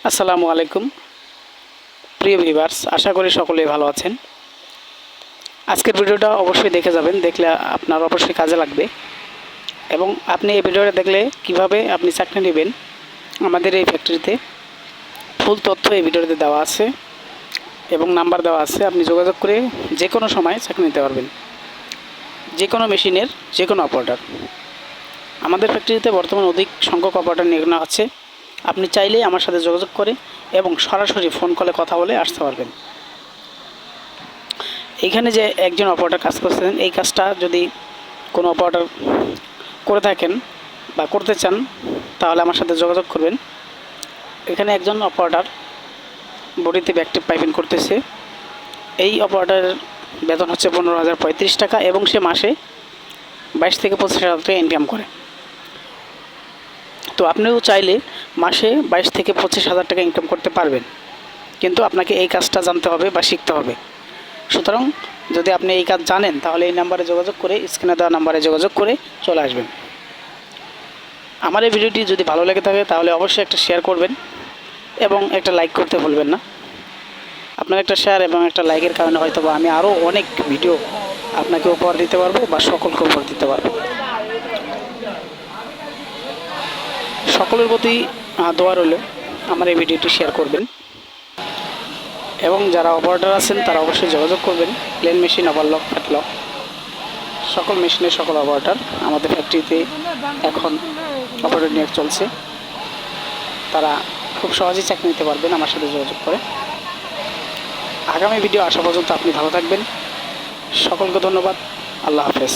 আসসালামু আলাইকুম প্রিয় ভিউয়ার্স, আশা করি সকলেই ভালো আছেন। আজকের ভিডিওটা অবশ্যই দেখে যাবেন, দেখলে আপনার অবশ্যই কাজে লাগবে। এবং আপনি এই ভিডিওটা দেখলে কিভাবে আপনি চাকরি নেবেন আমাদের এই ফ্যাক্টরিতে ফুল তথ্য এই ভিডিওতে দেওয়া আছে এবং নাম্বার দেওয়া আছে। আপনি যোগাযোগ করে যে কোনো সময় চাকরি নিতে পারবেন, যে কোনো মেশিনের যে কোনো অপারেটর। আমাদের ফ্যাক্টরিতে বর্তমানে অধিক সংখ্যক অপারেটর নিয়োগ নেওয়া আছে। আপনি চাইলেই আমার সাথে যোগাযোগ করে এবং সরাসরি ফোন কলে কথা বলে আসতে পারবেন। এইখানে যে একজন অপারেটর কাজ করছেন, এই কাজটা যদি কোনো অপারেটর করে থাকেন বা করতে চান তাহলে আমার সাথে যোগাযোগ করবেন। এখানে একজন অপারেটর বডিতে ব্যাকটিভ পাইপিং করতেছে। এই অপারেটরের বেতন হচ্ছে 15,035 টাকা এবং সে মাসে 22 থেকে 25,000 টাকা ইনকাম করে। তো আপনিও চাইলে মাসে 22 থেকে 25,000 টাকা ইনকাম করতে পারবেন, কিন্তু আপনাকে এই কাজটা জানতে হবে বা শিখতে হবে। সুতরাং যদি আপনি এই কাজ জানেন তাহলে এই নাম্বারে যোগাযোগ করে, স্ক্রিনে দেওয়া নাম্বারে যোগাযোগ করে চলে আসবেন। আমার এই ভিডিওটি যদি ভালো লেগে থাকে তাহলে অবশ্যই একটা শেয়ার করবেন এবং একটা লাইক করতে ভুলবেন না। আপনার একটা শেয়ার এবং একটা লাইকের কারণে হয়তো বা আমি আরও অনেক ভিডিও আপনাকে উপহার দিতে পারবো বা সকলকে উপহার দিতে পারবো। সকলের প্রতি দোয়া রইল, আমার এই ভিডিওটি শেয়ার করবেন এবং যারা অপারেটর আছেন তারা অবশ্যই যোগাযোগ করবেন। প্লেন মেশিন, ওভারলক, ফ্যাটলক, সকল মেশিনের সকল অপারেটর আমাদের ফ্যাক্টরিতে এখন অপারেটর নিয়োগ চলছে। তারা খুব সহজেই চাকরি নিতে পারবেন আমার সাথে যোগাযোগ করে। আগামী ভিডিও আসা পর্যন্ত আপনি ভালো থাকবেন। সকলকে ধন্যবাদ। আল্লাহ হাফেজ।